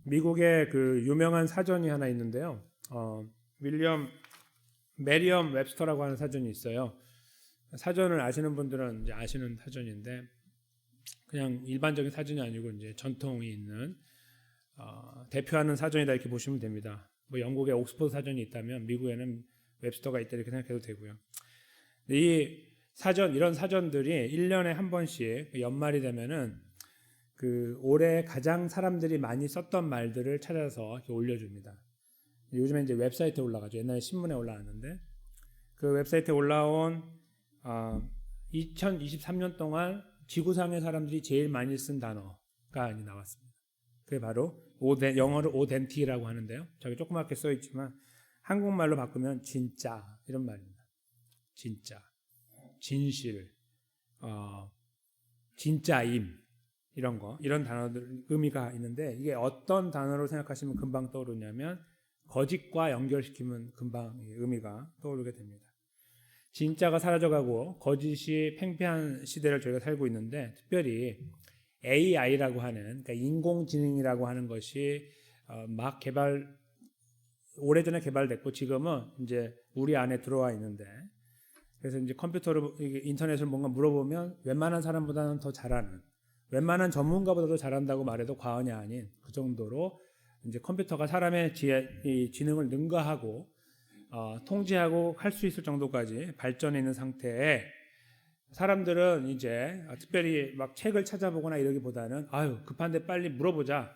미국의 그 유명한 사전이 하나 있는데요. 윌리엄 메리엄 웹스터라고 하는 사전이 있어요. 사전을 아시는 분들은 이제 아시는 사전인데 그냥 일반적인 사전이 아니고 이제 전통이 있는 대표하는 사전이다 이렇게 보시면 됩니다. 뭐 영국에 옥스퍼드 사전이 있다면 미국에는 웹스터가 있다 이렇게 생각해도 되고요. 이 사전 이런 사전들이 1년에 한 번씩 연말이 되면은 그 올해 가장 사람들이 많이 썼던 말들을 찾아서 이렇게 올려줍니다. 요즘에 이제 웹사이트에 올라가죠. 옛날에 신문에 올라왔는데 그 웹사이트에 올라온 2023년 동안 지구상의 사람들이 제일 많이 쓴 단어가 나왔습니다. 그게 바로 영어로 오덴티라고 하는데요. 저기 조그맣게 써 있지만 한국말로 바꾸면 진짜 이런 말입니다. 진짜, 진실, 진짜임 이런 거 이런 단어들 의미가 있는데 이게 어떤 단어로 생각하시면 금방 떠오르냐면 거짓과 연결시키면 금방 의미가 떠오르게 됩니다. 진짜가 사라져가고 거짓이 팽배한 시대를 저희가 살고 있는데 특별히 AI라고 하는 그러니까 인공지능이라고 하는 것이 막 오래전에 개발됐고 지금은 이제 우리 안에 들어와 있는데 그래서 이제 컴퓨터로 인터넷을 뭔가 물어보면 웬만한 사람보다는 더 잘하는 웬만한 전문가보다도 잘한다고 말해도 과언이 아닌 그 정도로 이제 컴퓨터가 사람의 지능을 능가하고 통제하고 할 수 있을 정도까지 발전해 있는 상태에 사람들은 이제 특별히 막 책을 찾아보거나 이러기보다는 아유 급한데 빨리 물어보자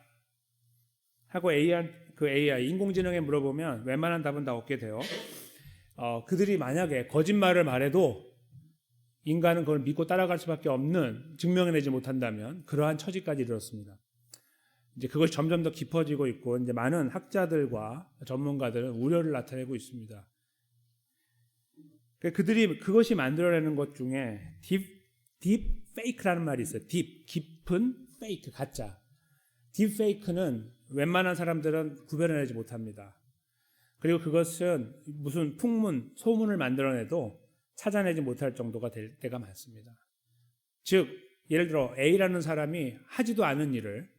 하고 AI 인공지능에 물어보면 웬만한 답은 다 얻게 돼요. 그들이 만약에 거짓말을 말해도 인간은 그걸 믿고 따라갈 수밖에 없는 증명해내지 못한다면 그러한 처지까지 이르렀습니다. 이제 그것이 점점 더 깊어지고 있고 이제 많은 학자들과 전문가들은 우려를 나타내고 있습니다. 그들이 그것이 만들어내는 것 중에 딥 페이크라는 말이 있어요. 깊은 페이크 가짜. 딥 페이크는 웬만한 사람들은 구별해내지 못합니다. 그리고 그것은 무슨 풍문, 소문을 만들어내도 찾아내지 못할 정도가 될 때가 많습니다. 즉 예를 들어 A라는 사람이 하지도 않은 일을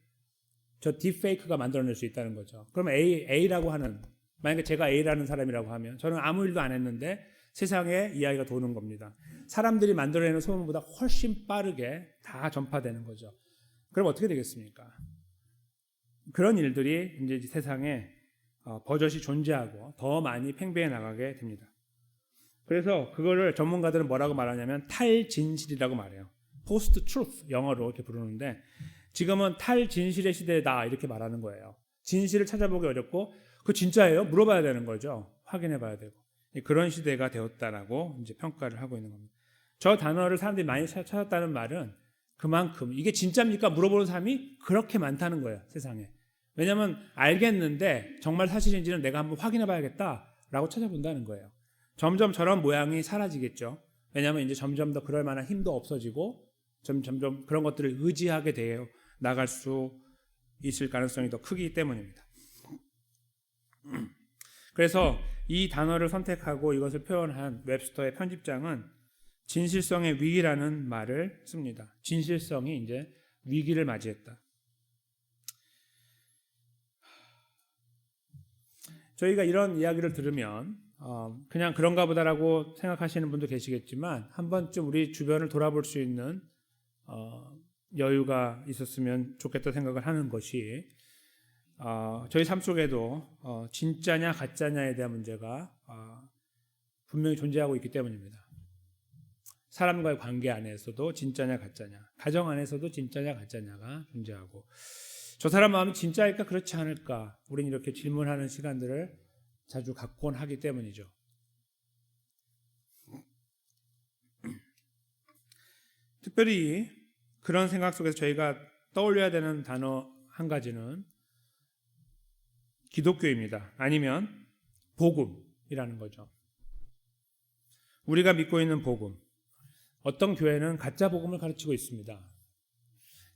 저 딥페이크가 만들어낼 수 있다는 거죠. 그러면 A라고 하는 만약에 제가 A라는 사람이라고 하면 저는 아무 일도 안 했는데 세상에 이야기가 도는 겁니다. 사람들이 만들어내는 소문보다 훨씬 빠르게 다 전파되는 거죠. 그럼 어떻게 되겠습니까? 그런 일들이 이제 세상에 버젓이 존재하고 더 많이 팽배해 나가게 됩니다. 그래서 그거를 전문가들은 뭐라고 말하냐면 탈진실이라고 말해요. 포스트 트루스 영어로 이렇게 부르는데 지금은 탈진실의 시대다 이렇게 말하는 거예요. 진실을 찾아보기 어렵고 그 진짜예요? 물어봐야 되는 거죠. 확인해 봐야 되고 그런 시대가 되었다라고 이제 평가를 하고 있는 겁니다. 저 단어를 사람들이 많이 찾았다는 말은 그만큼 이게 진짜입니까? 물어보는 사람이 그렇게 많다는 거예요. 세상에. 왜냐하면 알겠는데 정말 사실인지는 내가 한번 확인해 봐야겠다라고 찾아본다는 거예요. 점점 저런 모양이 사라지겠죠. 왜냐하면 이제 점점 더 그럴 만한 힘도 없어지고 점점 그런 것들을 의지하게 되어 나갈 수 있을 가능성이 더 크기 때문입니다. 그래서 이 단어를 선택하고 이것을 표현한 웹스터의 편집장은 진실성의 위기라는 말을 씁니다. 진실성이 이제 위기를 맞이했다. 저희가 이런 이야기를 들으면 그냥 그런가 보다라고 생각하시는 분도 계시겠지만 한 번쯤 우리 주변을 돌아볼 수 있는 여유가 있었으면 좋겠다 생각을 하는 것이 저희 삶 속에도 진짜냐 가짜냐에 대한 문제가 분명히 존재하고 있기 때문입니다. 사람과의 관계 안에서도 진짜냐 가짜냐, 가정 안에서도 진짜냐 가짜냐가 존재하고 저 사람 마음이 진짜일까 그렇지 않을까 우리는 이렇게 질문하는 시간들을 자주 갖곤 하기 때문이죠. 특별히 그런 생각 속에서 저희가 떠올려야 되는 단어 한 가지는 기독교입니다. 아니면 복음이라는 거죠. 우리가 믿고 있는 복음. 어떤 교회는 가짜 복음을 가르치고 있습니다.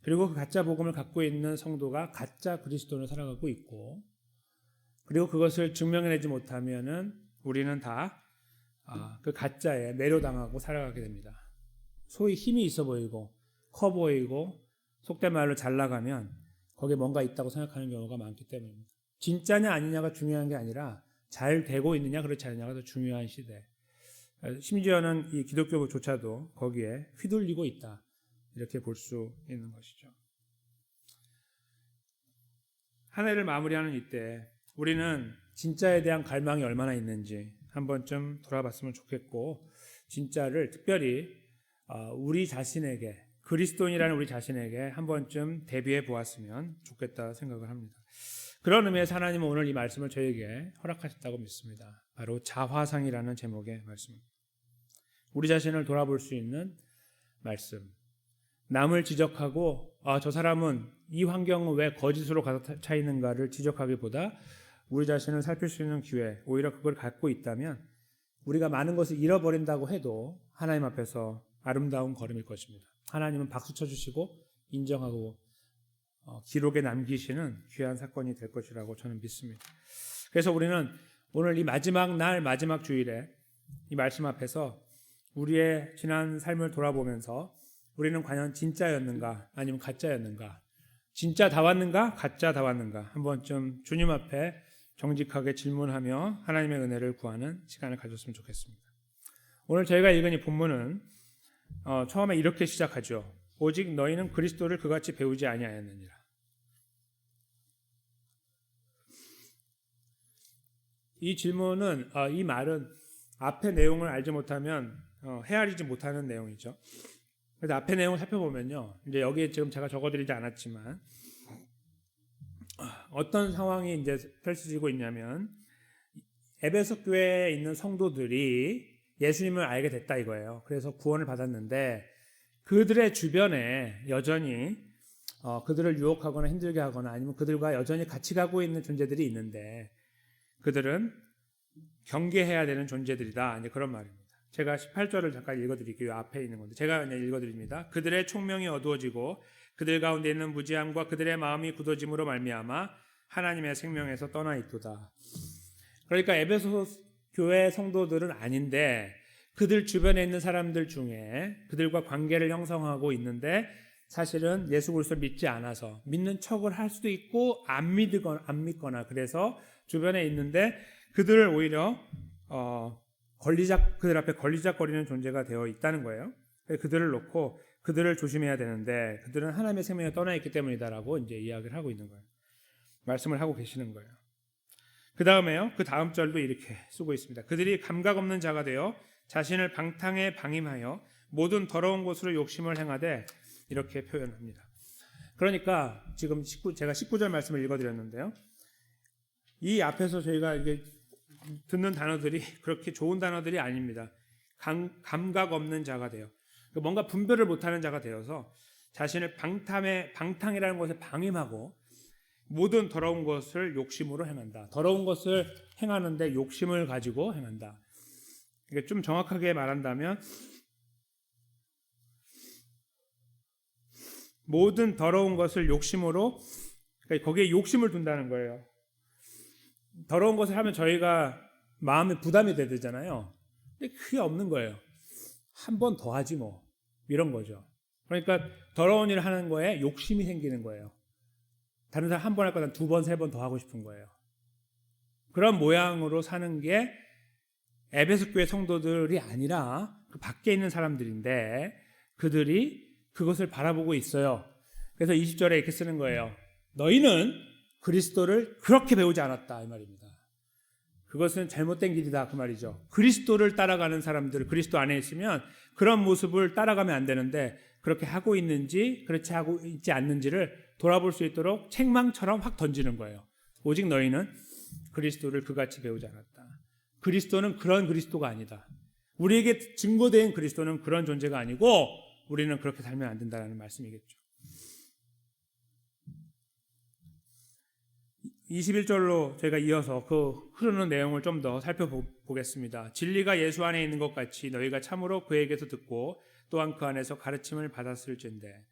그리고 그 가짜 복음을 갖고 있는 성도가 가짜 그리스도를 살아가고 있고 그리고 그것을 증명해내지 못하면은 우리는 다 그 가짜에 매료당하고 살아가게 됩니다. 소위 힘이 있어 보이고 커 보이고 속된 말로 잘 나가면 거기에 뭔가 있다고 생각하는 경우가 많기 때문입니다. 진짜냐 아니냐가 중요한 게 아니라 잘 되고 있느냐 그렇지 않느냐가 더 중요한 시대. 심지어는 이 기독교조차도 거기에 휘둘리고 있다. 이렇게 볼 수 있는 것이죠. 한 해를 마무리하는 이때 우리는 진짜에 대한 갈망이 얼마나 있는지 한 번쯤 돌아봤으면 좋겠고, 진짜를 특별히 우리 자신에게, 그리스도인이라는 우리 자신에게 한 번쯤 대비해 보았으면 좋겠다 생각을 합니다. 그런 의미에서 하나님은 오늘 이 말씀을 저에게 허락하셨다고 믿습니다. 바로 자화상이라는 제목의 말씀입니다. 우리 자신을 돌아볼 수 있는 말씀. 남을 지적하고 저 사람은 이 환경은 왜 거짓으로 가득 차 있는가를 지적하기보다 우리 자신을 살필 수 있는 기회, 오히려 그걸 갖고 있다면 우리가 많은 것을 잃어버린다고 해도 하나님 앞에서 아름다운 걸음일 것입니다. 하나님은 박수 쳐주시고 인정하고 기록에 남기시는 귀한 사건이 될 것이라고 저는 믿습니다. 그래서 우리는 오늘 이 마지막 날 마지막 주일에 이 말씀 앞에서 우리의 지난 삶을 돌아보면서 우리는 과연 진짜였는가 아니면 가짜였는가, 진짜 다 왔는가 가짜 다 왔는가 한 번쯤 주님 앞에 정직하게 질문하며 하나님의 은혜를 구하는 시간을 가졌으면 좋겠습니다. 오늘 저희가 읽은 이 본문은 처음에 이렇게 시작하죠. 오직 너희는 그리스도를 그같이 배우지 아니하였느니라. 이 질문은 이 말은 앞의 내용을 알지 못하면 헤아리지 못하는 내용이죠. 그래서 앞의 내용을 살펴보면요, 이제 여기에 지금 제가 적어드리지 않았지만 어떤 상황이 이제 펼쳐지고 있냐면 에베소 교회에 있는 성도들이 예수님을 알게 됐다 이거예요. 그래서 구원을 받았는데 그들의 주변에 여전히 그들을 유혹하거나 힘들게 하거나 아니면 그들과 여전히 같이 가고 있는 존재들이 있는데 그들은 경계해야 되는 존재들이다. 이제 그런 말입니다. 제가 18절을 잠깐 읽어드릴게요. 앞에 있는 건데 제가 그냥 읽어드립니다. 그들의 총명이 어두워지고 그들 가운데 있는 무지함과 그들의 마음이 굳어짐으로 말미암아 하나님의 생명에서 떠나 있도다. 그러니까 에베소 교회 성도들은 아닌데 그들 주변에 있는 사람들 중에 그들과 관계를 형성하고 있는데 사실은 예수 그리스도를 믿지 않아서 믿는 척을 할 수도 있고 안 믿거나 그래서 주변에 있는데 그들을 오히려 그들 앞에 걸리작거리는 존재가 되어 있다는 거예요. 그들을 놓고 그들을 조심해야 되는데 그들은 하나님의 생명에 떠나 있기 때문이다라고 이제 이야기를 하고 있는 거예요. 말씀을 하고 계시는 거예요. 그 다음에요. 그 다음 절도 이렇게 쓰고 있습니다. 그들이 감각 없는 자가 되어 자신을 방탕에 방임하여 모든 더러운 곳으로 욕심을 행하되 이렇게 표현합니다. 그러니까 지금 제가 19절 말씀을 읽어드렸는데요. 이 앞에서 저희가 이게 듣는 단어들이 그렇게 좋은 단어들이 아닙니다. 감각 없는 자가 되어 뭔가 분별을 못하는 자가 되어서 자신을 방탕이라는 것에 방임하고 모든 더러운 것을 욕심으로 행한다. 더러운 것을 행하는데 욕심을 가지고 행한다. 이게 좀 정확하게 말한다면 모든 더러운 것을 욕심으로, 그러니까 거기에 욕심을 둔다는 거예요. 더러운 것을 하면 저희가 마음에 부담이 되잖아요. 근데 그게 없는 거예요. 한 번 더 하지 뭐 이런 거죠. 그러니까 더러운 일을 하는 거에 욕심이 생기는 거예요. 다른 사람 한 번 할 거다 두 번, 세 번 더 하고 싶은 거예요. 그런 모양으로 사는 게 에베소 교회 성도들이 아니라 그 밖에 있는 사람들인데 그들이 그것을 바라보고 있어요. 그래서 20절에 이렇게 쓰는 거예요. 너희는 그리스도를 그렇게 배우지 않았다 이 말입니다. 그것은 잘못된 길이다 그 말이죠. 그리스도를 따라가는 사람들, 그리스도 안에 있으면 그런 모습을 따라가면 안 되는데 그렇게 하고 있는지 그렇지 하고 있지 않는지를 돌아볼 수 있도록 책망처럼 확 던지는 거예요. 오직 너희는 그리스도를 그같이 배우지 않았다. 그리스도는 그런 그리스도가 아니다. 우리에게 증거된 그리스도는 그런 존재가 아니고 우리는 그렇게 살면 안 된다는 말씀이겠죠. 21절로 저희가 이어서 그 흐르는 내용을 좀 더 살펴보겠습니다. 진리가 예수 안에 있는 것 같이 너희가 참으로 그에게서 듣고 또한 그 안에서 가르침을 받았을진데,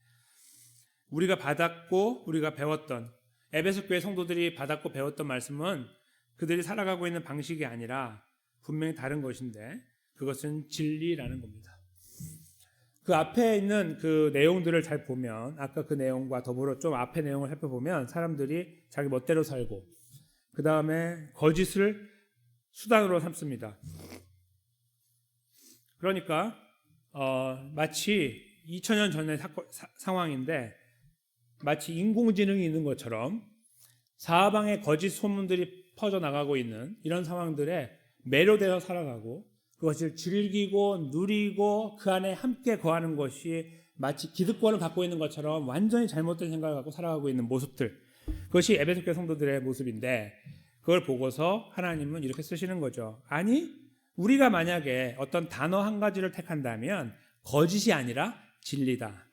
우리가 받았고 우리가 배웠던 에베소 교회 성도들이 받았고 배웠던 말씀은 그들이 살아가고 있는 방식이 아니라 분명히 다른 것인데 그것은 진리라는 겁니다. 그 앞에 있는 그 내용들을 잘 보면 아까 그 내용과 더불어 좀 앞에 내용을 살펴보면 사람들이 자기 멋대로 살고 그 다음에 거짓을 수단으로 삼습니다. 그러니까 마치 2000년 전의 상황인데 마치 인공지능이 있는 것처럼 사방에 거짓 소문들이 퍼져나가고 있는 이런 상황들에 매료되어 살아가고 그것을 즐기고 누리고 그 안에 함께 거하는 것이 마치 기득권을 갖고 있는 것처럼 완전히 잘못된 생각을 갖고 살아가고 있는 모습들, 그것이 에베소 교회 성도들의 모습인데 그걸 보고서 하나님은 이렇게 쓰시는 거죠. 아니, 우리가 만약에 어떤 단어 한 가지를 택한다면 거짓이 아니라 진리다.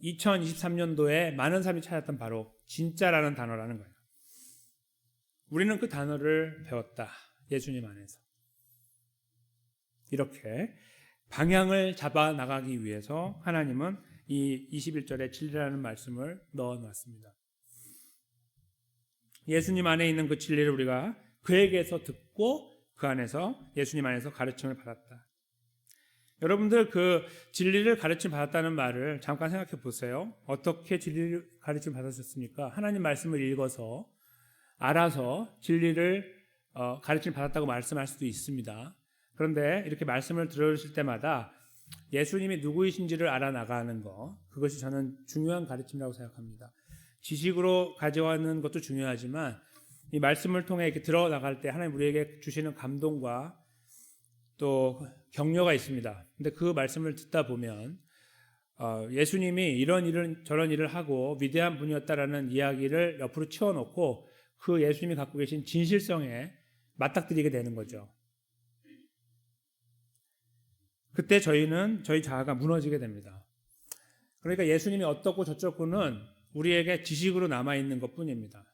2023년도에 많은 사람이 찾았던 바로 진짜라는 단어라는 거예요. 우리는 그 단어를 배웠다. 예수님 안에서. 이렇게 방향을 잡아 나가기 위해서 하나님은 이 21절에 진리라는 말씀을 넣어놨습니다. 예수님 안에 있는 그 진리를 우리가 그에게서 듣고 그 안에서 예수님 안에서 가르침을 받았다. 여러분들 그 진리를 가르침 받았다는 말을 잠깐 생각해 보세요. 어떻게 진리를 가르침 받으셨습니까? 하나님 말씀을 읽어서 알아서 진리를 가르침 받았다고 말씀할 수도 있습니다. 그런데 이렇게 말씀을 들으실 때마다 예수님이 누구이신지를 알아나가는 것, 그것이 저는 중요한 가르침이라고 생각합니다. 지식으로 가져가는 것도 중요하지만 이 말씀을 통해 이렇게 들어나갈 때 하나님 우리에게 주시는 감동과 또 격려가 있습니다. 근데 그 말씀을 듣다 보면 예수님이 이런 일은 저런 일을 하고 위대한 분이었다라는 이야기를 옆으로 치워놓고 그 예수님이 갖고 계신 진실성에 맞닥뜨리게 되는 거죠. 그때 저희 자아가 무너지게 됩니다. 그러니까 예수님이 어떻고 저쩌고는 우리에게 지식으로 남아있는 것 뿐입니다.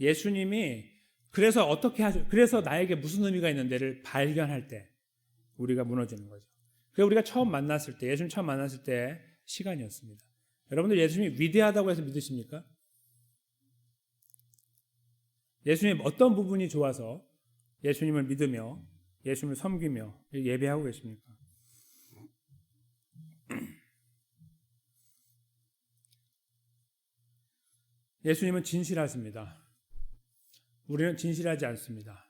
예수님이 그래서 어떻게 하죠? 그래서 나에게 무슨 의미가 있는데를 발견할 때 우리가 무너지는 거죠. 그게 우리가 예수님 처음 만났을 때 시간이었습니다. 여러분들 예수님이 위대하다고 해서 믿으십니까? 예수님 어떤 부분이 좋아서 예수님을 믿으며 예수님을 섬기며 예배하고 계십니까? 예수님은 진실하십니다. 우리는 진실하지 않습니다.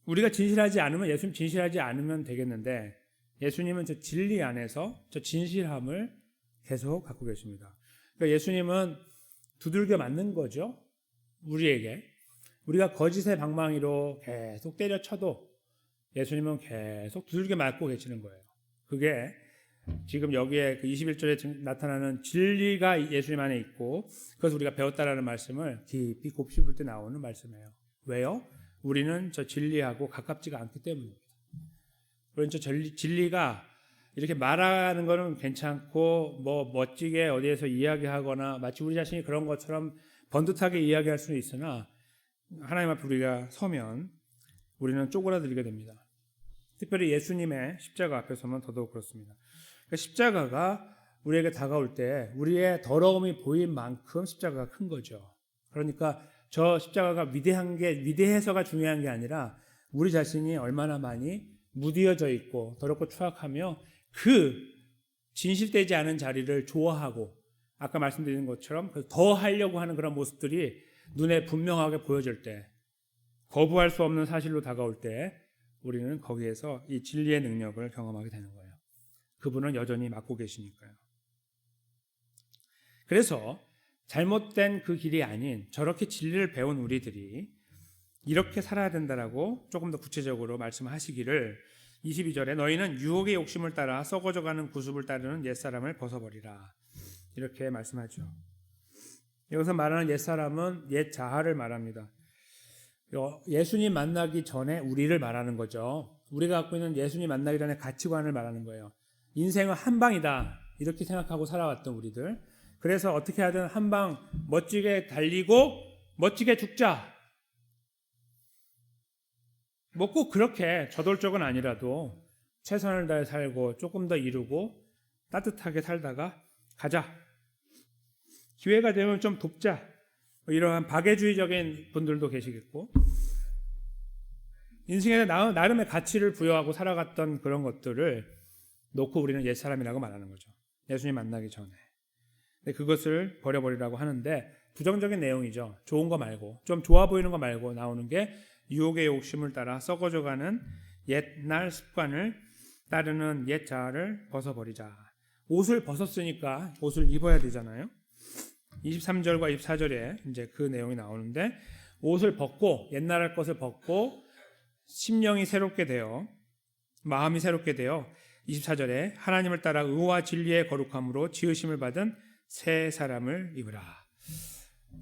우리가 진실하지 않으면 예수님 진실하지 않으면 되겠는데 예수님은 저 진리 안에서 저 진실함을 계속 갖고 계십니다. 그러니까 예수님은 두들겨 맞는 거죠. 우리에게. 우리가 거짓의 방망이로 계속 때려쳐도 예수님은 계속 두들겨 맞고 계시는 거예요. 그게 지금 여기에 그 21절에 나타나는 진리가 예수님 안에 있고 그것을 우리가 배웠다라는 말씀을 깊이 곱씹을 때 나오는 말씀이에요. 왜요? 우리는 저 진리하고 가깝지가 않기 때문입니다. 우리는 저 진리가 이렇게 말하는 거는 괜찮고 뭐 멋지게 어디에서 이야기하거나 마치 우리 자신이 그런 것처럼 번듯하게 이야기할 수는 있으나 하나님 앞에 우리가 서면 우리는 쪼그라들게 됩니다. 특별히 예수님의 십자가 앞에 서면 더더욱 그렇습니다. 그러니까 십자가가 우리에게 다가올 때 우리의 더러움이 보인 만큼 십자가가 큰 거죠. 그러니까 저 십자가가 위대해서가 중요한 게 아니라 우리 자신이 얼마나 많이 무디어져 있고 더럽고 추악하며 그 진실되지 않은 자리를 좋아하고 아까 말씀드린 것처럼 더 하려고 하는 그런 모습들이 눈에 분명하게 보여질 때 거부할 수 없는 사실로 다가올 때 우리는 거기에서 이 진리의 능력을 경험하게 되는 거예요. 그분은 여전히 맡고 계시니까요. 그래서 잘못된 그 길이 아닌 저렇게 진리를 배운 우리들이 이렇게 살아야 된다라고 조금 더 구체적으로 말씀하시기를 22절에 너희는 유혹의 욕심을 따라 썩어져가는 구습을 따르는 옛사람을 벗어버리라 이렇게 말씀하죠. 여기서 말하는 옛사람은 옛 자아를 말합니다. 예수님 만나기 전에 우리를 말하는 거죠. 우리가 갖고 있는 예수님 만나기 전에 가치관을 말하는 거예요. 인생은 한 방이다 이렇게 생각하고 살아왔던 우리들. 그래서 어떻게 하든 한 방 멋지게 달리고 멋지게 죽자. 뭐 꼭 그렇게 저돌적은 아니라도 최선을 다해 살고 조금 더 이루고 따뜻하게 살다가 가자. 기회가 되면 좀 돕자. 이러한 박애주의적인 분들도 계시겠고 인생에 나름의 가치를 부여하고 살아갔던 그런 것들을 놓고 우리는 옛사람이라고 말하는 거죠. 예수님 만나기 전에. 근데 그것을 버려버리라고 하는데 부정적인 내용이죠. 좋은 거 말고, 좀 좋아 보이는 거 말고 나오는 게 유혹의 욕심을 따라 썩어져가는 옛날 습관을 따르는 옛 자아를 벗어버리자. 옷을 벗었으니까 옷을 입어야 되잖아요. 23절과 24절에 이제 그 내용이 나오는데, 옷을 벗고 옛날 것을 벗고 심령이 새롭게 되어 마음이 새롭게 되어 24절에 하나님을 따라 의와 진리의 거룩함으로 지으심을 받은 새 사람을 입으라.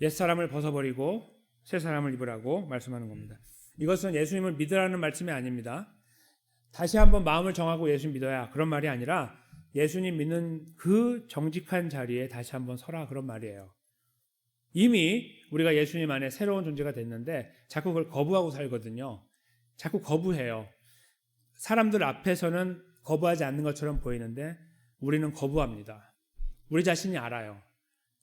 옛 사람을 벗어버리고 새 사람을 입으라고 말씀하는 겁니다. 이것은 예수님을 믿으라는 말씀이 아닙니다. 다시 한번 마음을 정하고 예수님 믿어야, 그런 말이 아니라 예수님 믿는 그 정직한 자리에 다시 한번 서라, 그런 말이에요. 이미 우리가 예수님 안에 새로운 존재가 됐는데 자꾸 그걸 거부하고 살거든요. 자꾸 거부해요. 사람들 앞에서는 거부하지 않는 것처럼 보이는데 우리는 거부합니다. 우리 자신이 알아요.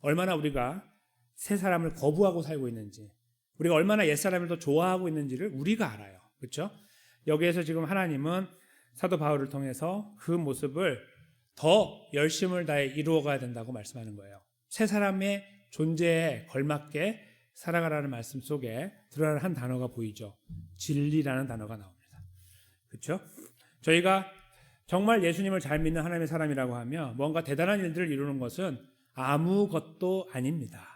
얼마나 우리가 새 사람을 거부하고 살고 있는지, 우리가 얼마나 옛사람을 더 좋아하고 있는지를 우리가 알아요. 그렇죠? 여기에서 지금 하나님은 사도 바울을 통해서 그 모습을 더 열심을 다해 이루어가야 된다고 말씀하는 거예요. 새 사람의 존재에 걸맞게 살아가라는 말씀 속에 드러나는 한 단어가 보이죠. 진리라는 단어가 나옵니다. 그렇죠? 저희가 정말 예수님을 잘 믿는 하나님의 사람이라고 하면 뭔가 대단한 일들을 이루는 것은 아무것도 아닙니다.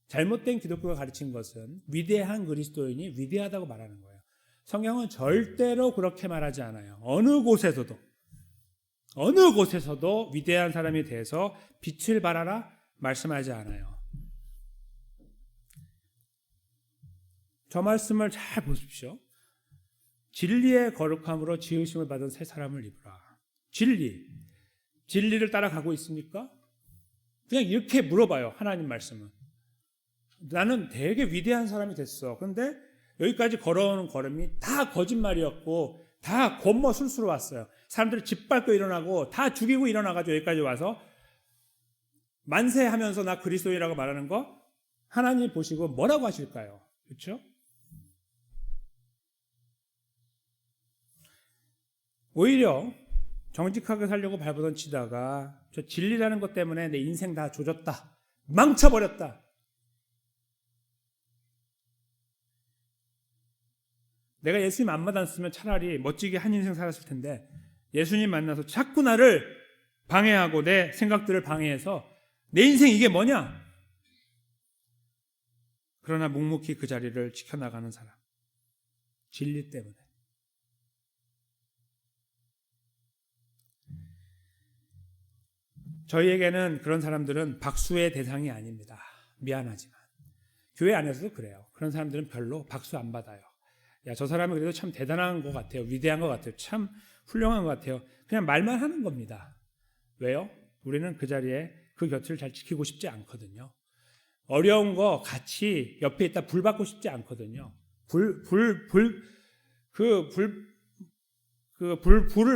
잘못된 기독교가 가르친 것은 위대한 그리스도인이 위대하다고 말하는 거예요. 성경은 절대로 그렇게 말하지 않아요. 어느 곳에서도 위대한 사람에 대해서 빛을 발하라 말씀하지 않아요. 저 말씀을 잘 보십시오. 진리의 거룩함으로 지으심을 받은 새 사람을 입으라. 진리를 따라가고 있습니까? 그냥 이렇게 물어봐요. 하나님 말씀은. 나는 되게 위대한 사람이 됐어. 그런데 여기까지 걸어오는 걸음이 다 거짓말이었고 다 겉멋 술수로 왔어요. 사람들이 짓밟고 일어나고 다 죽이고 일어나가지고 여기까지 와서 만세하면서 나 그리스도인이라고 말하는 거 하나님 보시고 뭐라고 하실까요? 그렇죠? 오히려 정직하게 살려고 발버둥 치다가 저 진리라는 것 때문에 내 인생 다 조졌다, 망쳐버렸다, 내가 예수님 안 만났으면 차라리 멋지게 한 인생 살았을 텐데 예수님 만나서 자꾸 나를 방해하고 내 생각들을 방해해서 내 인생 이게 뭐냐? 그러나 묵묵히 그 자리를 지켜나가는 사람. 진리 때문에. 저희에게는 그런 사람들은 박수의 대상이 아닙니다. 미안하지만. 교회 안에서도 그래요. 그런 사람들은 별로 박수 안 받아요. 야, 저 사람이 그래도 참 대단한 것 같아요. 위대한 것 같아요. 참 훌륭한 것 같아요. 그냥 말만 하는 겁니다. 왜요? 우리는 그 자리에 그 곁을 잘 지키고 싶지 않거든요. 어려운 거 같이 옆에 있다 불 받고 싶지 않거든요. 불을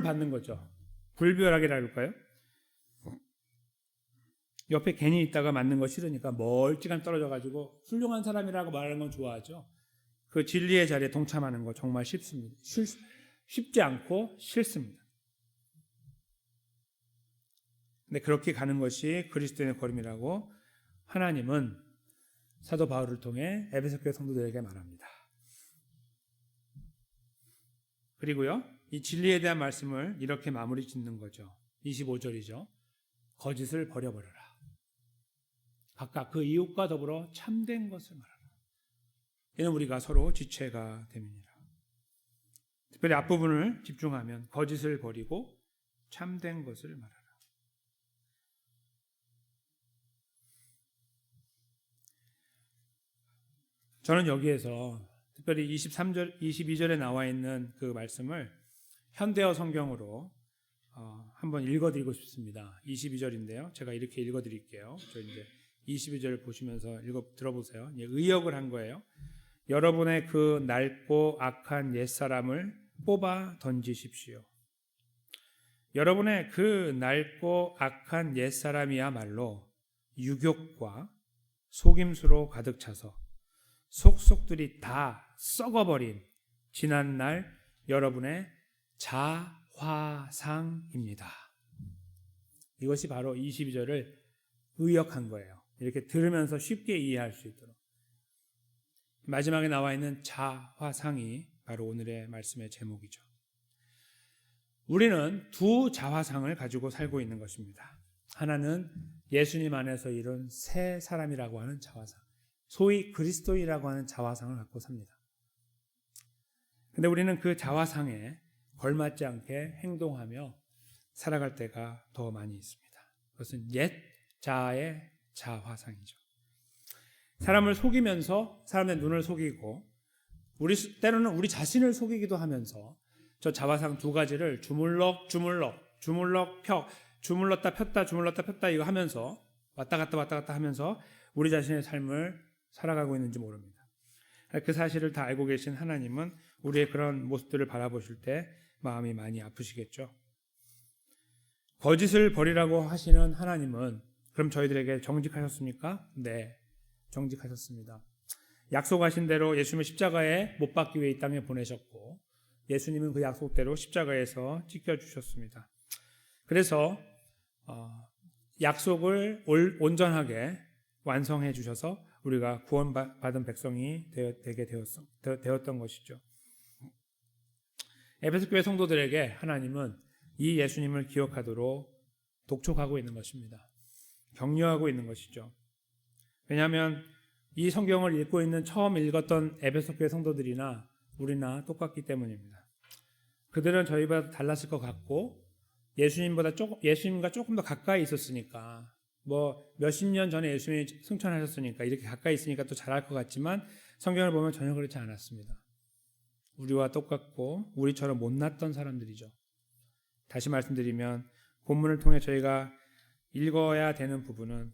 받는 거죠. 불비열하게라 그럴까요? 옆에 괜히 있다가 맞는 거 싫으니까 멀찌감 떨어져가지고 훌륭한 사람이라고 말하는 건 좋아하죠. 그 진리의 자리에 동참하는 거 정말 쉽습니다. 쉽지 않고 싫습니다. 근데 그렇게 가는 것이 그리스도인의 걸음이라고 하나님은 사도 바울을 통해 에베소 교회 성도들에게 말합니다. 그리고요, 이 진리에 대한 말씀을 이렇게 마무리 짓는 거죠. 25절이죠. 거짓을 버려버려라. 각각 그 이웃과 더불어 참된 것을 말하라. 이는 우리가 서로 지체가 됨이니라. 특별히 앞부분을 집중하면 거짓을 버리고 참된 것을 말하라. 저는 여기에서 특별히 23절, 22절에 나와 있는 그 말씀을 현대어 성경으로 한번 읽어드리고 싶습니다. 22절인데요. 제가 이렇게 읽어드릴게요. 저 이제 22절을 보시면서 들어보세요. 의역을 한 거예요. 여러분의 그 낡고 악한 옛사람을 뽑아 던지십시오. 여러분의 그 낡고 악한 옛사람이야말로 유욕과 속임수로 가득 차서 속속들이 다 썩어버린 지난날 여러분의 자화상입니다. 이것이 바로 22절을 의역한 거예요. 이렇게 들으면서 쉽게 이해할 수 있도록. 마지막에 나와 있는 자화상이 바로 오늘의 말씀의 제목이죠. 우리는 두 자화상을 가지고 살고 있는 것입니다. 하나는 예수님 안에서 이룬 새 사람이라고 하는 자화상, 소위 그리스도인이라고 하는 자화상을 갖고 삽니다. 근데 우리는 그 자화상에 걸맞지 않게 행동하며 살아갈 때가 더 많이 있습니다. 그것은 옛 자아의 자화상이죠. 사람을 속이면서 사람의 눈을 속이고 때로는 우리 자신을 속이기도 하면서 저 자화상 두 가지를 주물럭 펴 주물렀다 폈다 이거 하면서 왔다 갔다 하면서 우리 자신의 삶을 살아가고 있는지 모릅니다. 그 사실을 다 알고 계신 하나님은 우리의 그런 모습들을 바라보실 때 마음이 많이 아프시겠죠. 거짓을 버리라고 하시는 하나님은 그럼 저희들에게 정직하셨습니까? 네, 정직하셨습니다. 약속하신 대로 예수님을 십자가에 못 박기 위해 이 땅에 보내셨고 예수님은 그 약속대로 십자가에서 찢겨주셨습니다. 그래서 약속을 온전하게 완성해 주셔서 우리가 구원받은 백성이 되게 되었던 것이죠. 에베소 교회 성도들에게 하나님은 이 예수님을 기억하도록 독촉하고 있는 것입니다. 격려하고 있는 것이죠. 왜냐하면 이 성경을 읽고 있는 처음 읽었던 에베소 교회 성도들이나 우리나 똑같기 때문입니다. 그들은 저희보다 달랐을 것 같고 예수님과 조금 더 가까이 있었으니까 몇십 년 전에 예수님이 승천하셨으니까 이렇게 가까이 있으니까 또 잘할 것 같지만 성경을 보면 전혀 그렇지 않았습니다. 우리와 똑같고 우리처럼 못났던 사람들이죠. 다시 말씀드리면 본문을 통해 저희가 읽어야 되는 부분은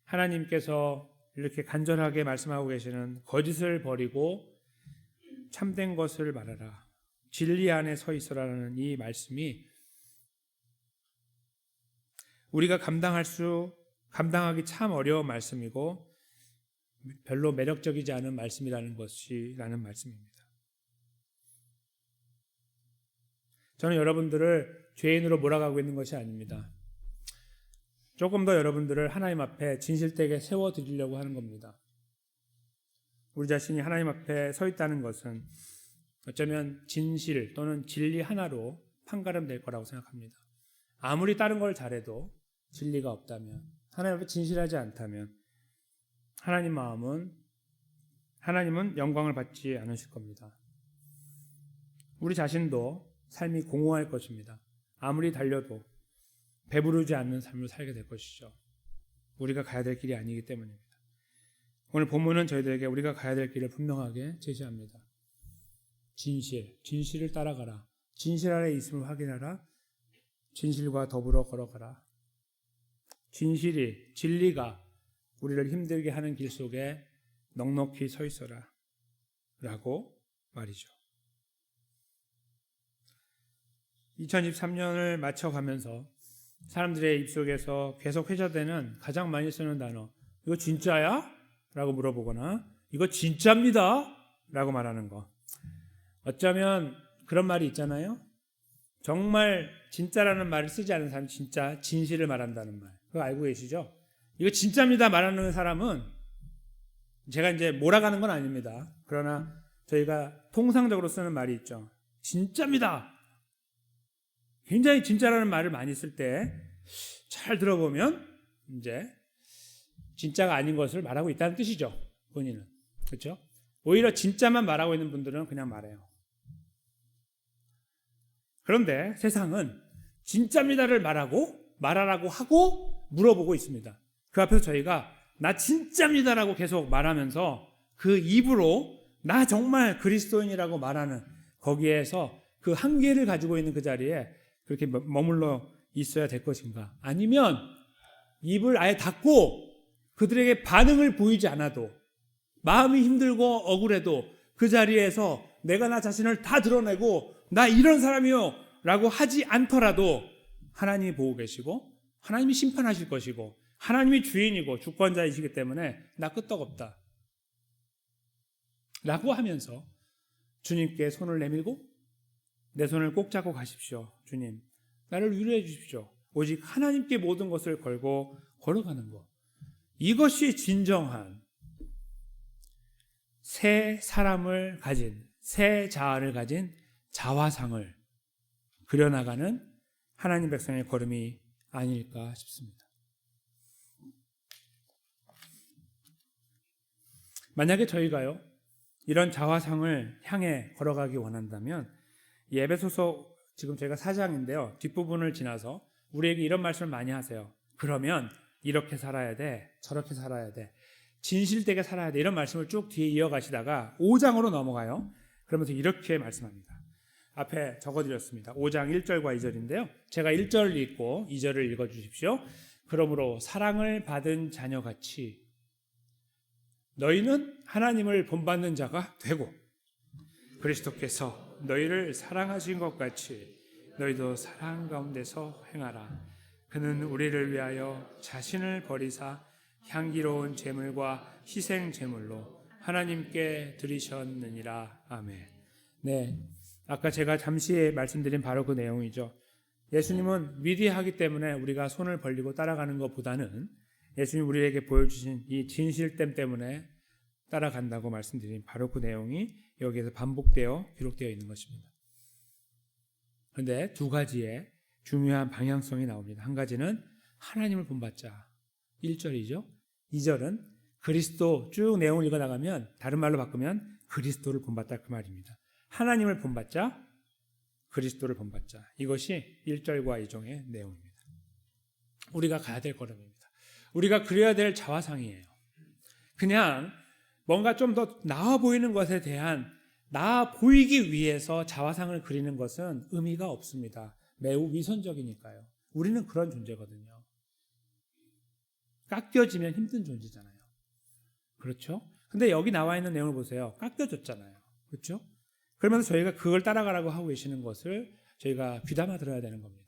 하나님께서 이렇게 간절하게 말씀하고 계시는 거짓을 버리고 참된 것을 말하라. 진리 안에 서 있어라는 이 말씀이 우리가 감당하기 참 어려운 말씀이고 별로 매력적이지 않은 말씀이라는 말씀입니다. 저는 여러분들을 죄인으로 몰아가고 있는 것이 아닙니다. 조금 더 여러분들을 하나님 앞에 진실되게 세워드리려고 하는 겁니다. 우리 자신이 하나님 앞에 서 있다는 것은 어쩌면 진실 또는 진리 하나로 판가름될 거라고 생각합니다. 아무리 다른 걸 잘해도 진리가 없다면, 하나님 앞에 진실하지 않다면 하나님은 영광을 받지 않으실 겁니다. 우리 자신도 삶이 공허할 것입니다. 아무리 달려도 배부르지 않는 삶을 살게 될 것이죠. 우리가 가야 될 길이 아니기 때문입니다. 오늘 본문은 저희들에게 우리가 가야 될 길을 분명하게 제시합니다. 진실을 따라가라. 진실 아래 있음을 확인하라. 진실과 더불어 걸어가라. 진리가 우리를 힘들게 하는 길 속에 넉넉히 서 있어라 라고 말이죠. 2023년을 맞춰가면서 사람들의 입속에서 계속 회자되는 가장 많이 쓰는 단어, 이거 진짜야? 라고 물어보거나 이거 진짜입니다 라고 말하는 거. 어쩌면 그런 말이 있잖아요. 정말 진짜라는 말을 쓰지 않은 사람이 진짜 진실을 말한다는 말. 그거 알고 계시죠? 이거 진짜입니다 말하는 사람은 제가 이제 몰아가는 건 아닙니다. 그러나 저희가 통상적으로 쓰는 말이 있죠. 진짜입니다. 굉장히 진짜라는 말을 많이 쓸 때 잘 들어보면 이제 진짜가 아닌 것을 말하고 있다는 뜻이죠. 본인은. 그렇죠? 오히려 진짜만 말하고 있는 분들은 그냥 말해요. 그런데 세상은 진짜입니다를 말하라고 하고 물어보고 있습니다. 그 앞에서 저희가 나 진짜입니다라고 계속 말하면서 그 입으로 나 정말 그리스도인이라고 말하는 거기에서 그 한계를 가지고 있는 그 자리에 그렇게 머물러 있어야 될 것인가? 아니면 입을 아예 닫고 그들에게 반응을 보이지 않아도 마음이 힘들고 억울해도 그 자리에서 내가 나 자신을 다 드러내고 나 이런 사람이요 라고 하지 않더라도 하나님이 보고 계시고 하나님이 심판하실 것이고 하나님이 주인이고 주권자이시기 때문에 나 끄떡없다 라고 하면서 주님께 손을 내밀고 내 손을 꼭 잡고 가십시오. 주님, 나를 위로해 주십시오. 오직 하나님께 모든 것을 걸고 걸어가는 것. 이것이 진정한 새 사람을 가진, 새 자아를 가진 자화상을 그려나가는 하나님 백성의 걸음이 아닐까 싶습니다. 만약에 저희가요, 이런 자화상을 향해 걸어가기 원한다면, 이 에베소서 지금 저희가 4장인데요, 뒷부분을 지나서 우리에게 이런 말씀을 많이 하세요. 그러면 이렇게 살아야 돼, 저렇게 살아야 돼, 진실되게 살아야 돼, 이런 말씀을 쭉 뒤에 이어가시다가 5장으로 넘어가요. 그러면서 이렇게 말씀합니다. 앞에 적어드렸습니다. 5장 1절과 2절인데요. 제가 1절을 읽고 2절을 읽어주십시오. 그러므로 사랑을 받은 자녀같이 너희는 하나님을 본받는 자가 되고 그리스도께서 너희를 사랑하신 것 같이 너희도 사랑 가운데서 행하라. 그는 우리를 위하여 자신을 버리사 향기로운 제물과 희생 제물로 하나님께 드리셨느니라. 아멘. 네, 아까 제가 잠시 말씀드린 바로 그 내용이죠. 예수님은 위대하기 때문에 우리가 손을 벌리고 따라가는 것보다는 예수님 우리에게 보여주신 이 진실됨 때문에 따라간다고 말씀드린 바로 그 내용이 여기에서 반복되어 기록되어 있는 것입니다. 그런데 두 가지의 중요한 방향성이 나옵니다. 한 가지는 하나님을 본받자, 1절이죠. 2절은 그리스도, 쭉 내용을 읽어나가면 다른 말로 바꾸면 그리스도를 본받다, 그 말입니다. 하나님을 본받자, 그리스도를 본받자. 이것이 1절과 2절의 내용입니다. 우리가 가야 될 걸음입니다. 우리가 그려야 될 자화상이에요. 그냥 뭔가 좀 더 나아 보이는 것에 대한, 나아 보이기 위해서 자화상을 그리는 것은 의미가 없습니다. 매우 위선적이니까요. 우리는 그런 존재거든요. 깎여지면 힘든 존재잖아요. 그렇죠? 근데 여기 나와 있는 내용을 보세요. 깎여졌잖아요. 그렇죠? 그러면서 저희가 그걸 따라가라고 하고 계시는 것을 저희가 귀담아 들어야 되는 겁니다.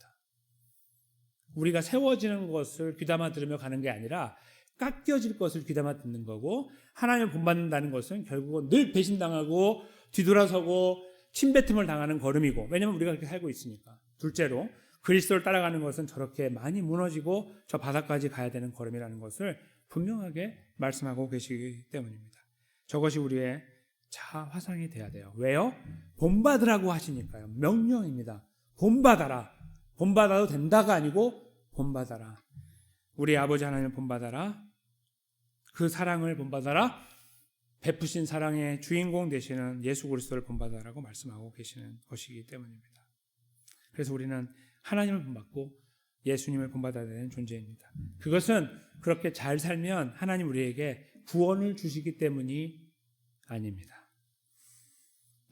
우리가 세워지는 것을 귀담아 들으며 가는 게 아니라 깎여질 것을 귀담아 듣는 거고, 하나님을 본받는다는 것은 결국은 늘 배신당하고 뒤돌아서고 침뱉음을 당하는 걸음이고, 왜냐하면 우리가 그렇게 살고 있으니까. 둘째로 그리스도를 따라가는 것은 저렇게 많이 무너지고 저 바닥까지 가야 되는 걸음이라는 것을 분명하게 말씀하고 계시기 때문입니다. 저것이 우리의 자화상이 돼야 돼요. 왜요? 본받으라고 하시니까요. 명령입니다. 본받아라. 본받아도 된다가 아니고 본받아라. 우리 아버지 하나님을 본받아라. 그 사랑을 본받아라. 베푸신 사랑의 주인공 되시는 예수 그리스도를 본받아라고 말씀하고 계시는 것이기 때문입니다. 그래서 우리는 하나님을 본받고 예수님을 본받아야 되는 존재입니다. 그것은 그렇게 잘 살면 하나님 우리에게 구원을 주시기 때문이 아닙니다.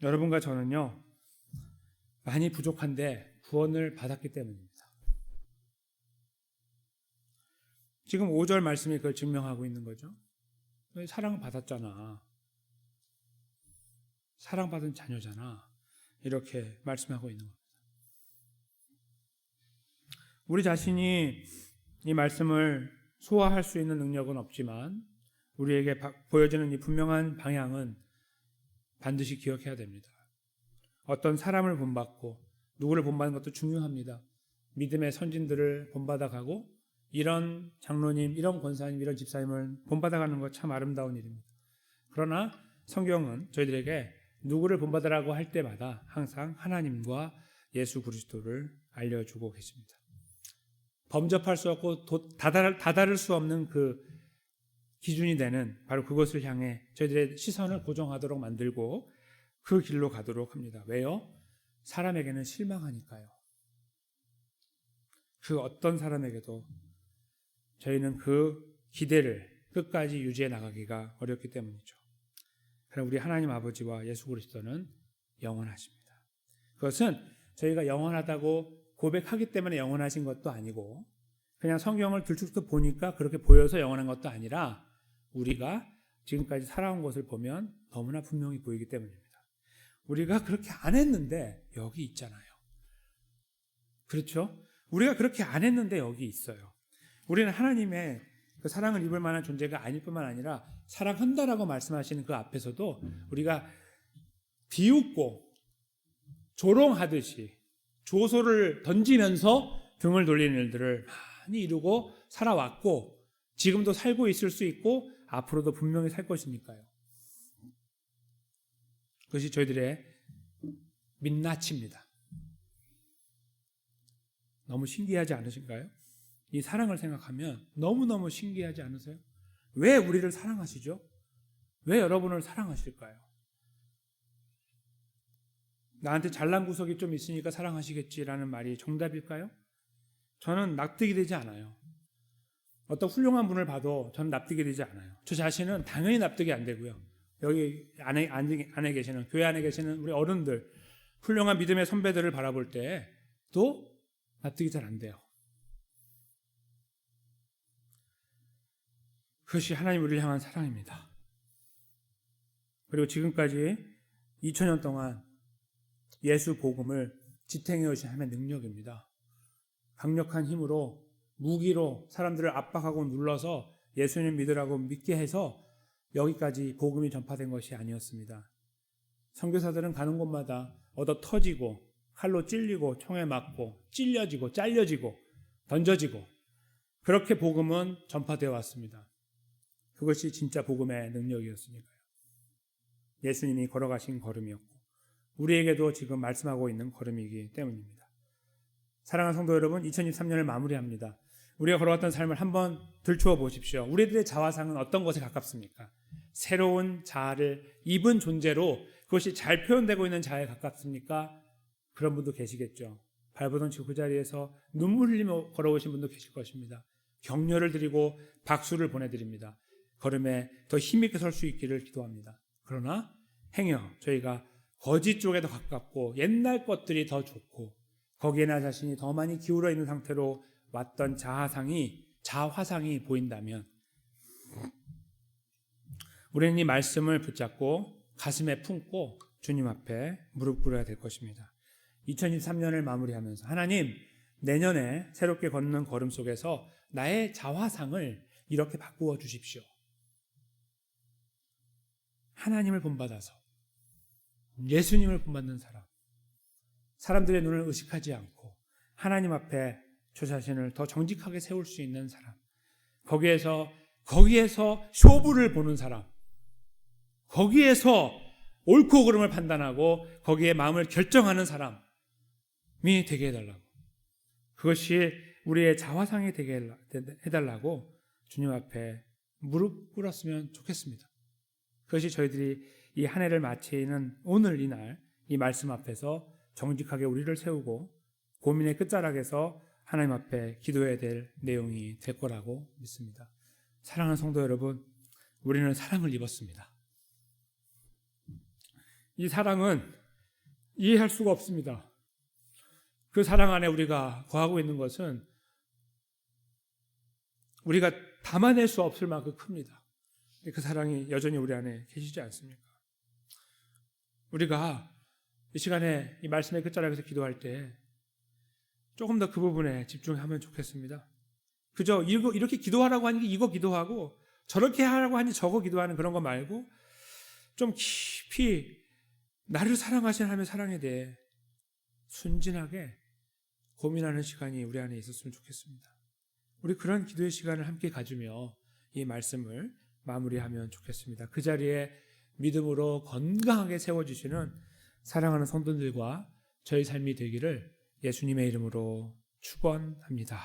여러분과 저는요, 많이 부족한데 구원을 받았기 때문입니다. 지금 5절 말씀이 그걸 증명하고 있는 거죠. 사랑을 받았잖아. 사랑받은 자녀잖아. 이렇게 말씀하고 있는 겁니다. 우리 자신이 이 말씀을 소화할 수 있는 능력은 없지만 우리에게 보여지는 이 분명한 방향은 반드시 기억해야 됩니다. 어떤 사람을 본받고 누구를 본받는 것도 중요합니다. 믿음의 선진들을 본받아가고 이런 장로님, 이런 권사님, 이런 집사님을 본받아가는 것 참 아름다운 일입니다. 그러나 성경은 저희들에게 누구를 본받으라고 할 때마다 항상 하나님과 예수 그리스도를 알려주고 계십니다. 범접할 수 없고 다다를 수 없는 그 기준이 되는 바로 그것을 향해 저희들의 시선을 고정하도록 만들고 그 길로 가도록 합니다. 왜요? 사람에게는 실망하니까요. 그 어떤 사람에게도 저희는 그 기대를 끝까지 유지해 나가기가 어렵기 때문이죠. 그럼 우리 하나님 아버지와 예수 그리스도는 영원하십니다. 그것은 저희가 영원하다고 고백하기 때문에 영원하신 것도 아니고 그냥 성경을 들쭉도 보니까 그렇게 보여서 영원한 것도 아니라 우리가 지금까지 살아온 것을 보면 너무나 분명히 보이기 때문입니다. 우리가 그렇게 안 했는데 여기 있잖아요. 그렇죠? 우리가 그렇게 안 했는데 여기 있어요. 우리는 하나님의 그 사랑을 입을 만한 존재가 아닐 뿐만 아니라 사랑한다라고 말씀하시는 그 앞에서도 우리가 비웃고 조롱하듯이 조소를 던지면서 등을 돌리는 일들을 많이 이루고 살아왔고 지금도 살고 있을 수 있고 앞으로도 분명히 살 것이니까요. 그것이 저희들의 민낯입니다. 너무 신기하지 않으신가요? 이 사랑을 생각하면 너무너무 신기하지 않으세요? 왜 우리를 사랑하시죠? 왜 여러분을 사랑하실까요? 나한테 잘난 구석이 좀 있으니까 사랑하시겠지라는 말이 정답일까요? 저는 납득이 되지 않아요. 어떤 훌륭한 분을 봐도 저는 납득이 되지 않아요. 저 자신은 당연히 납득이 안 되고요. 여기 안에 계시는, 교회 안에 계시는 우리 어른들, 훌륭한 믿음의 선배들을 바라볼 때도 납득이 잘 안 돼요. 그것이 하나님 우리를 향한 사랑입니다. 그리고 지금까지 2000년 동안 예수 복음을 지탱해 오신 하나님의 능력입니다. 강력한 힘으로 무기로 사람들을 압박하고 눌러서 예수님 믿으라고 믿게 해서 여기까지 복음이 전파된 것이 아니었습니다. 선교사들은 가는 곳마다 얻어 터지고 칼로 찔리고 총에 맞고 찔려지고 잘려지고 던져지고 그렇게 복음은 전파되어 왔습니다. 그것이 진짜 복음의 능력이었으니까요. 예수님이 걸어가신 걸음이었고 우리에게도 지금 말씀하고 있는 걸음이기 때문입니다. 사랑하는 성도 여러분, 2023년을 마무리합니다. 우리가 걸어왔던 삶을 한번 들추어 보십시오. 우리들의 자화상은 어떤 것에 가깝습니까? 새로운 자아를 입은 존재로 그것이 잘 표현되고 있는 자아에 가깝습니까? 그런 분도 계시겠죠. 발버둥 치고 그 자리에서 눈물 흘리며 걸어오신 분도 계실 것입니다. 격려를 드리고 박수를 보내드립니다. 걸음에 더 힘있게 설 수 있기를 기도합니다. 그러나 행여 저희가 거짓 쪽에 더 가깝고 옛날 것들이 더 좋고 거기에 나 자신이 더 많이 기울어 있는 상태로 왔던 자화상이 보인다면 우리는 이 말씀을 붙잡고 가슴에 품고 주님 앞에 무릎 꿇어야 될 것입니다. 2023년을 마무리하면서 하나님, 내년에 새롭게 걷는 걸음 속에서 나의 자화상을 이렇게 바꾸어 주십시오. 하나님을 본받아서 예수님을 본받는 사람, 사람들의 눈을 의식하지 않고 하나님 앞에 저 자신을 더 정직하게 세울 수 있는 사람, 거기에서 쇼부를 보는 사람, 거기에서 옳고 그름을 판단하고 거기에 마음을 결정하는 사람이 되게 해달라고, 그것이 우리의 자화상이 되게 해달라고 주님 앞에 무릎 꿇었으면 좋겠습니다. 그것이 저희들이 이 한 해를 마치는 오늘 이날 이 말씀 앞에서 정직하게 우리를 세우고 고민의 끝자락에서 하나님 앞에 기도해야 될 내용이 될 거라고 믿습니다. 사랑하는 성도 여러분, 우리는 사랑을 입었습니다. 이 사랑은 이해할 수가 없습니다. 그 사랑 안에 우리가 거하고 있는 것은 우리가 담아낼 수 없을 만큼 큽니다. 그 사랑이 여전히 우리 안에 계시지 않습니까? 우리가 이 시간에 이 말씀의 끝자락에서 기도할 때 조금 더 그 부분에 집중하면 좋겠습니다. 그저 이렇게 기도하라고 하니 이거 기도하고 저렇게 하라고 하니 저거 기도하는 그런 거 말고 좀 깊이 나를 사랑하시는 하나님의 사랑에 대해 순진하게 고민하는 시간이 우리 안에 있었으면 좋겠습니다. 우리 그런 기도의 시간을 함께 가지며 이 말씀을 마무리하면 좋겠습니다. 그 자리에 믿음으로 건강하게 세워주시는 사랑하는 성도들과 저희 삶이 되기를 예수님의 이름으로 축원합니다.